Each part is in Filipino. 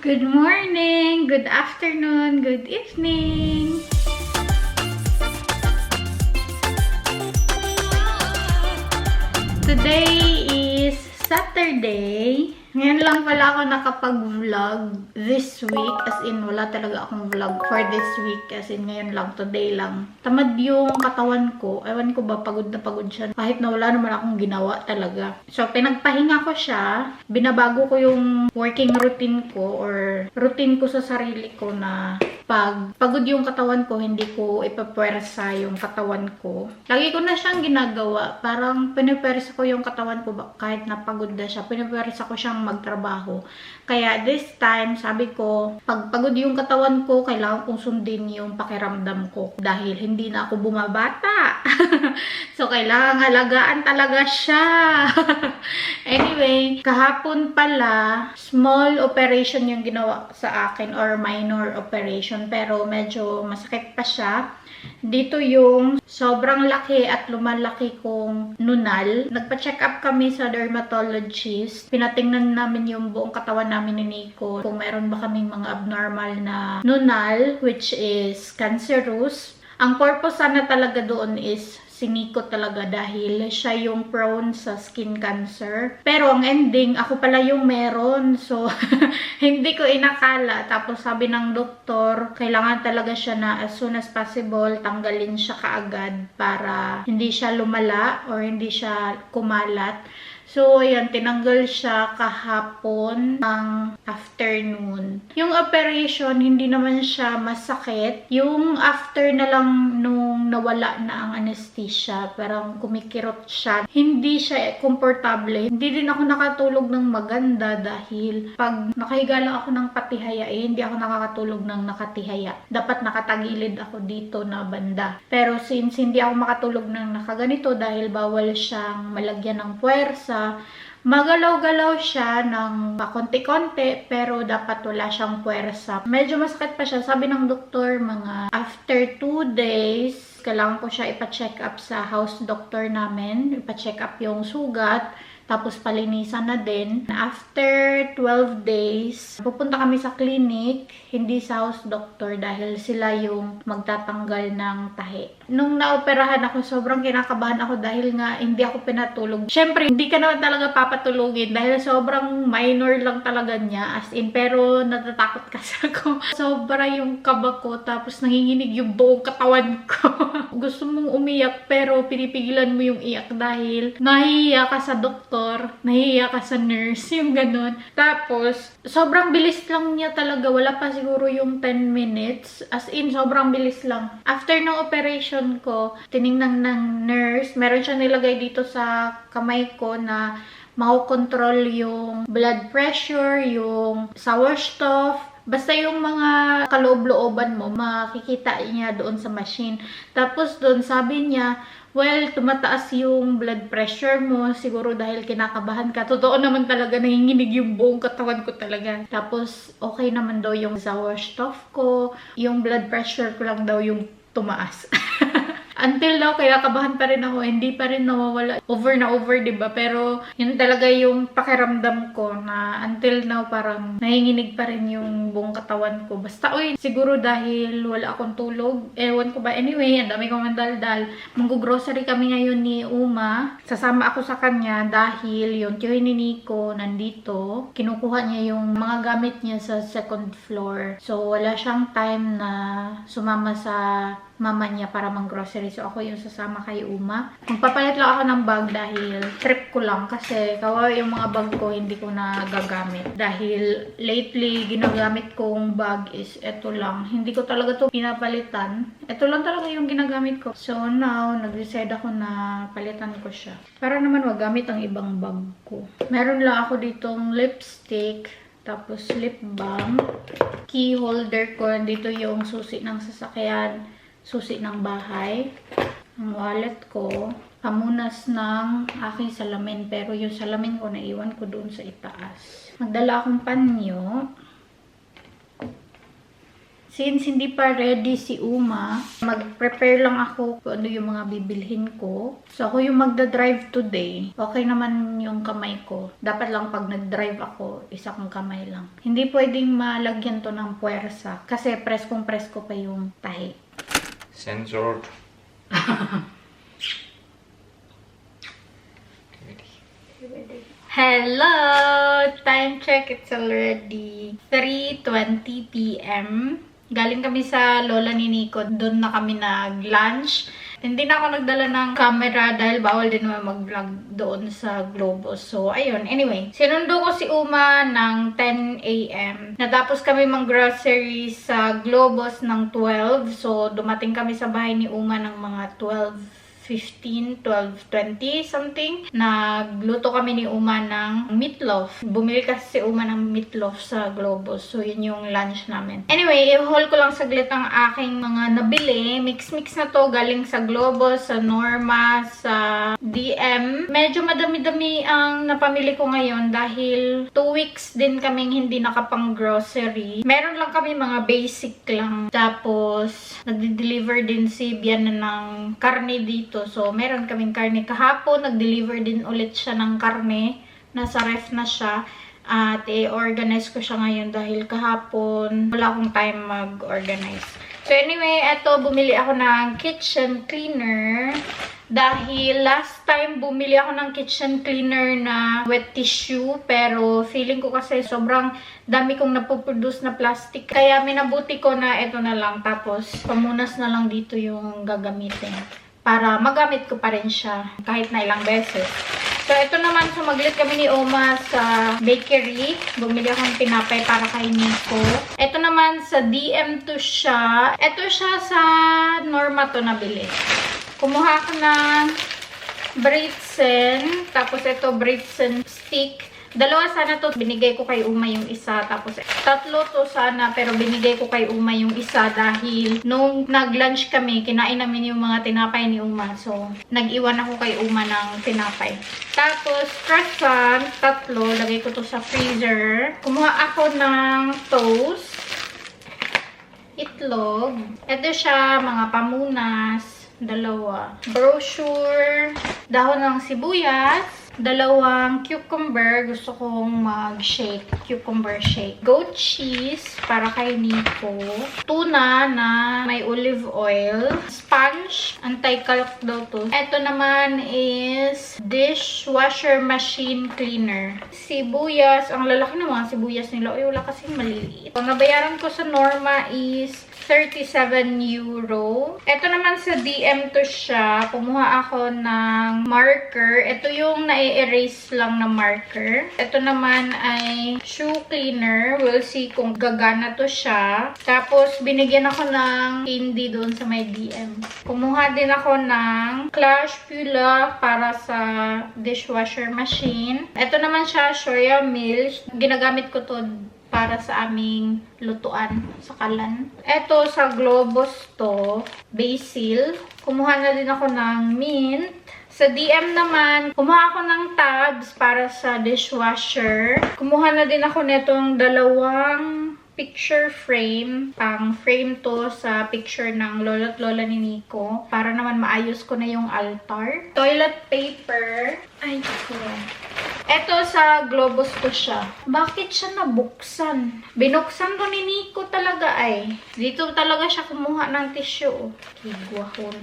Good morning, good afternoon, good evening. Today is Saturday. Ngayon lang pala ako nakapag-vlog this week. As in, wala talaga akong vlog for this week. As in, ngayon lang, today lang. Tamad yung katawan ko. Ewan ko ba, pagod na pagod siya. Kahit na wala naman akong ginawa talaga. So, pinagpahinga ko siya. Binabago ko yung working routine ko or routine ko sa sarili ko na pag pagod yung katawan ko, hindi ko ipapwersa yung katawan ko. Lagi ko na siyang ginagawa. Parang pinipwersa ko yung katawan ko kahit napagod na siya. Pinipwersa ko siyang magtrabaho. Kaya this time, sabi ko, pag pagod yung katawan ko, kailangan kong sundin yung pakiramdam ko. Dahil hindi na ako bumabata. So, kailangan halagaan talaga siya. Anyway, kahapon pala, small operation yung ginawa sa akin or minor operation. Pero medyo masakit pa siya. Dito yung sobrang laki at lumalaki kong nunal. Nagpa-check up kami sa dermatologist. Pinatingnan namin yung buong katawan namin ni Nico. Kung meron ba kaming mga abnormal na nunal, which is cancerous. Ang purpose sana talaga doon is si Nico talaga dahil siya yung prone sa skin cancer. Pero ang ending, ako pala yung meron. So, hindi ko inakala. Tapos sabi ng doktor, kailangan talaga siya na as soon as possible, tanggalin siya kaagad para hindi siya lumala or hindi siya kumalat. So, ayan, tinanggal siya kahapon ng afternoon. Yung operation, hindi naman siya masakit. Yung after na lang nung nawala na ang anesthesia, parang kumikirot siya. Hindi siya komportable. Hindi din ako nakatulog ng maganda dahil pag nakahiga lang ako ng patihaya, hindi ako nakakatulog ng nakatihaya. Dapat nakatagilid ako dito na banda. Pero since hindi ako makatulog ng nakaganito dahil bawal siyang malagyan ng puwersa, magalaw-galaw siya ng konti-konti pero dapat wala siyang puwersa. Medyo masakit pa siya. Sabi ng doktor, mga after 2 days, kailangan ko siya ipa-check up sa house doctor namin. Ipa-check up yung sugat. Tapos palinisan na din. After 12 days, pupunta kami sa clinic, hindi sa house doctor dahil sila yung magtatanggal ng tahi. Nung naoperahan ako, sobrang kinakabahan ako dahil nga hindi ako pinatulog. Syempre, hindi ka naman talaga papatulugin dahil sobrang minor lang talaga niya. As in, pero natatakot kasi ako. Sobra yung kaba ko, tapos nanginginig yung buong katawan ko. Gusto mong umiyak pero pinipigilan mo yung iyak dahil nahihiya ka sa doktor, nahihiya ka sa nurse, yung ganun. Tapos, sobrang bilis lang niya talaga. Wala pa siguro yung 10 minutes. As in, sobrang bilis lang. After ng operation ko, tiningnan ng nurse, meron siya nilagay dito sa kamay ko na maukontrol yung blood pressure, yung sauerstoff, basta yung mga kaloob-looban mo, makikita niya doon sa machine. Tapos doon sabi niya, well, tumataas yung blood pressure mo, siguro dahil kinakabahan ka. Totoo naman talaga, nanginginig yung buong katawan ko talaga. Tapos, okay naman daw yung sauerstoff ko, yung blood pressure ko lang daw yung tumaas. Until now, kaya kabahan pa rin ako, hindi pa rin nawawala. Over na over, diba? Pero, yun talaga yung pakiramdam ko na until now, parang nanginginig pa rin yung buong katawan ko. Basta, uy, siguro dahil wala akong tulog. Ewan ko ba? Anyway, ang dami kong mandaldal. Mag-grocery kami ngayon ni Uma. Sasama ako sa kanya dahil yung tiyoy ni Nico nandito. Kinukuha niya yung mga gamit niya sa second floor. So, wala siyang time na sumama sa mama niya para mang-grocery. So, ako yung sasama kay Uma. Magpapalit lang ako ng bag dahil trip ko lang kasi kawawa yung mga bag ko hindi ko na gagamit. Dahil lately, ginagamit kong bag is ito lang. Hindi ko talaga to pinapalitan. Ito lang talaga yung ginagamit ko. So, now, nag-decide ako na palitan ko siya. Para naman magamit ang ibang bag ko. Meron lang ako ditong lipstick. Tapos, lip balm. Key holder ko. Dito yung susi ng sasakyan. Susi ng bahay, ang wallet ko, pamunas ng aking salamin, pero yung salamin ko naiwan ko doon sa itaas. Magdala akong panyo, Since hindi pa ready si Uma, mag-prepare lang ako kung ano yung mga bibilhin ko. So, ako yung magda-drive today. Okay naman yung kamay ko. Dapat lang pag nag-drive ako, isa kong kamay lang. Hindi pwedeng malagyan to ng puwersa. Kasi preskong-presko pa yung tahi. Censored. Hello! Time check. It's already 3:20 p.m. Galing kami sa lola ni Nico. Doon na kami nag-lunch. Hindi na ako nagdala ng camera dahil bawal din naman mag-vlog doon sa Globos. So, ayun. Anyway, sinundo ko si Uma ng 10 a.m. Natapos kami mag-grocery sa Globos ng 12. So, dumating kami sa bahay ni Uma ng mga 12:15, 12:20 something. Nagluto kami ni Uma ng meatloaf. Bumili kasi si Uma ng meatloaf sa Globos. So, yun yung lunch namin. Anyway, i-haul ko lang saglit ang aking mga nabili. Mix-mix na to. Galing sa Globos, sa Norma, sa DM. Medyo madami-dami ang napamili ko ngayon dahil 2 weeks din kaming hindi nakapang-grocery. Meron lang kami mga basic lang. Tapos, nagde-deliver din si Bian ng karne dito. So, meron kaming karne kahapon. Nag-deliver din ulit siya ng karne. Nasa ref na siya. At i-organize ko siya ngayon dahil kahapon wala akong time mag-organize. So, anyway, eto, bumili ako ng kitchen cleaner. Dahil last time bumili ako ng kitchen cleaner na wet tissue. Pero feeling ko kasi sobrang dami kong napoproduce na plastic. Kaya minabuti ko na ito na lang. Tapos, pamunas na lang dito yung gagamitin. Para magamit ko pa rin siya kahit na ilang beses. So, ito naman, sumaglit kami ni Oma sa bakery. Bumili akong tinapay para kay Nico. Ito naman, sa DM to siya. Ito siya sa Norma to nabili. Kumuha ako ng Britsen. Tapos ito, Britsen stick. Dalawa sana to, binigay ko kay Uma yung isa. Tapos tatlo to sana, pero binigay ko kay Uma yung isa dahil nung nag-lunch kami, kinain namin yung mga tinapay ni Uma. So, nag-iwan ako kay Uma ng tinapay. Tapos, croissant, tatlo. Lagay ko to sa freezer. Kumuha ako ng toast. Itlog. Ito siya, mga pamunas. Dalawa. Brochure. Dahon ng sibuyas. Dalawang cucumber. Gusto kong mag-shake. Cucumber shake. Goat cheese para kay Nico. Tuna na may olive oil. Sponge. Anti-calc daw to. Ito naman is dishwasher machine cleaner. Sibuyas. Ang lalaki ng mga sibuyas nila. Ay, wala kasing maliliit. Ang nabayaran ko sa Norma is 37 euro. Ito naman sa DM to siya. Kumuha ako ng marker. Ito yung na-erase lang na marker. Ito naman ay shoe cleaner. We'll see kung gagana to siya. Tapos, binigyan ako ng candy doon sa may DM. Kumuha din ako ng Clash Pula para sa dishwasher machine. Ito naman siya, soya milk. Ginagamit ko to para sa aming lutuan sa kalan. Ito sa Globos to, basil. Kumuha na din ako ng mint. Sa DM naman, kumuha ako ng tabs para sa dishwasher. Kumuha na din ako netong dalawang picture frame. Pang frame to sa picture ng lolo't lola ni Nico. Para naman maayos ko na yung altar. Toilet paper. Ay, ko. Eto sa Globos to siya. Bakit siya nabuksan? Binuksan to ni Nico talaga ay. Dito talaga siya kumuha ng tissue. Kigwahon.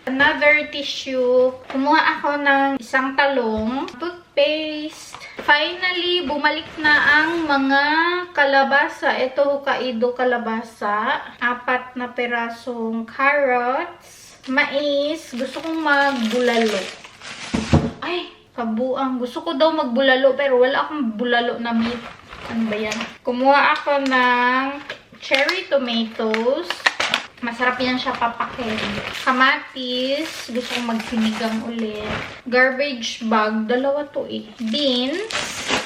Another tissue. Kumuha ako ng isang talong. Toothpaste. Finally, bumalik na ang mga kalabasa. Ito, Hokkaido kalabasa. 4 na perasong carrots. Mais. Gusto kong magbulalo. Ay! Kabuang. Gusto ko daw magbulalo pero wala akong bulalo na meat. Ano ba yan? Kumuha ako ng cherry tomatoes. Masarap yan siya papakin. Kamatis. Gusto kong magsinigang ulit. Garbage bag. Dalawa to eh. Beans.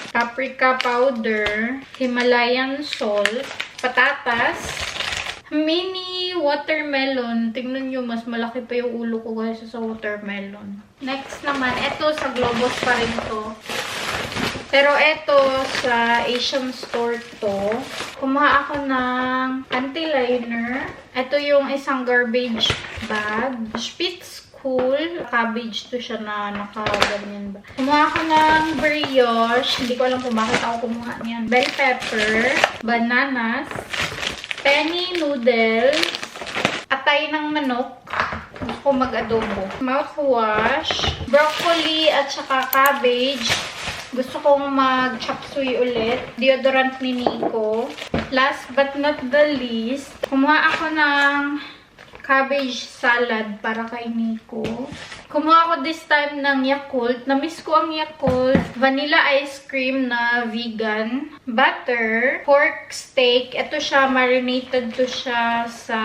Paprika powder. Himalayan salt. Patatas. Mini watermelon. Tingnan nyo, mas malaki pa yung ulo ko kaysa sa watermelon. Next naman, ito sa Globos pa rin to. Pero eto, sa Asian store to, kumuha ako ng anti-liner. Ito yung isang garbage bag. Spitz Cool. Cabbage to siya na naka-ganyan ba. Kumuha ako ng brioche. Hindi ko alam kung bakit ako kumuha niyan. Bell pepper, bananas, penny noodles, atay ng manok. Gusto ko mag-adobo. Mouthwash, broccoli at saka cabbage. Gusto kong mag-chop suey ulit. Deodorant ni Nico. Last but not the least, kumuha ako ng cabbage salad para kay Nico. Kumuha ako this time ng Yakult. Namiss ko ang Yakult. Vanilla ice cream na vegan. Butter. Pork steak. Ito siya, marinated to siya sa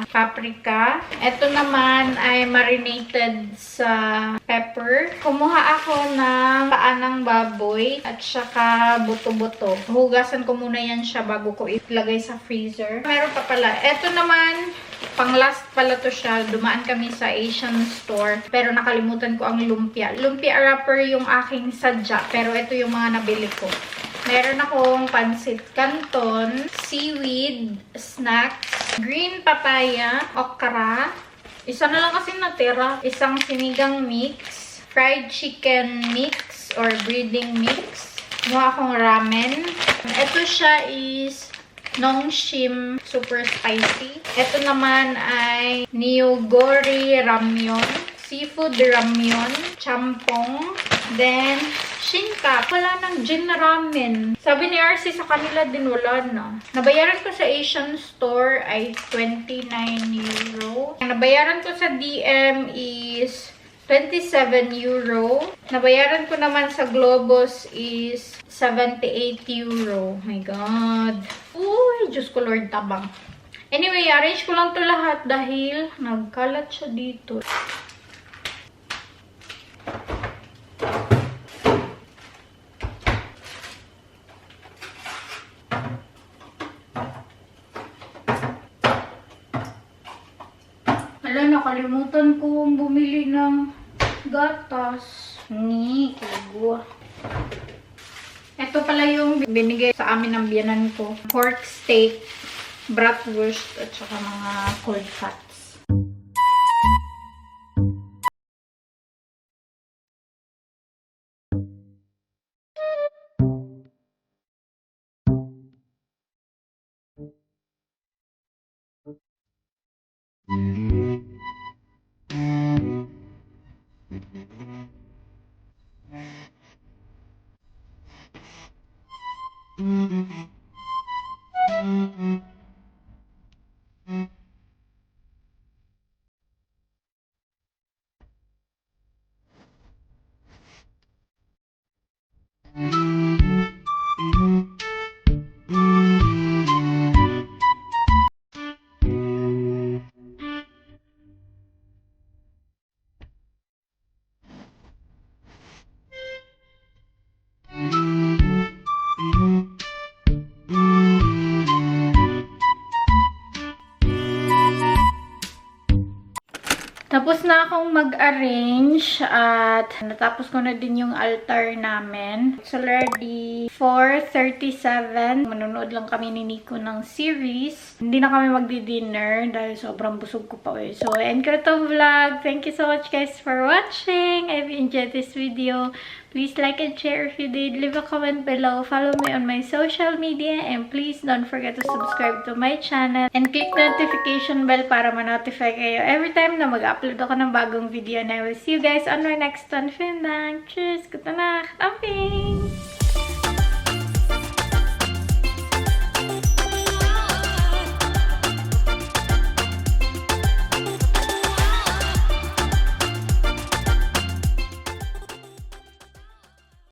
paprika. Ito naman ay marinated sa pepper. Kumuha ako ng paa ng baboy at saka buto-buto. Hugasan ko muna yan siya bago ko ilagay sa freezer. Meron pa pala. Ito naman, pang last pala to siya. Dumaan kami sa Asian store. Pero nakalimutan ko ang lumpia. Lumpia wrapper yung aking sadya. Pero ito yung mga nabili ko. Meron akong pansit canton, seaweed, snacks, green papaya, okra. Isa na lang kasi natira. Isang sinigang mix, fried chicken mix or breading mix. Mukha akong ramen. Ito siya is Nongshim super spicy. Ito naman ay Niyogori ramyun, seafood ramyun, champong, then Shinka. Wala ng gin ramen. Sabi ni RC sa kanila din wala na. Nabayaran ko sa Asian store ay 29 euro. Ang nabayaran ko sa DM is 27 euro. Nabayaran ko naman sa Globos is 78 euro. Oh my God. Uy, Diyos ko Lord, tabang. Anyway, arrange ko lang to lahat dahil nagkalat siya dito. Ala, nakalimutan kong bumili ng gatas. Ni, kagwa. Ito pala yung binigay sa amin ng biyanan ko. Pork steak, bratwurst, at saka mga cold cuts. Tapos na akong mag-arrange at natapos ko na din yung altar namin. It's already 4:37. Manonood lang kami ni Nico ng series. Hindi na kami magdi-dinner dahil sobrang busog ko pa eh. So, end ko na to vlog. Thank you so much guys for watching. If you enjoyed this video, please like and share if you did. Leave a comment below. Follow me on my social media. And please don't forget to subscribe to my channel. And click the notification bell para ma-notify kayo every time na mag-upload ako ng bagong video. And I will see you guys on my next one. Vielen Dank. Tschüss. Gute Nacht. Auf Wiedersehen.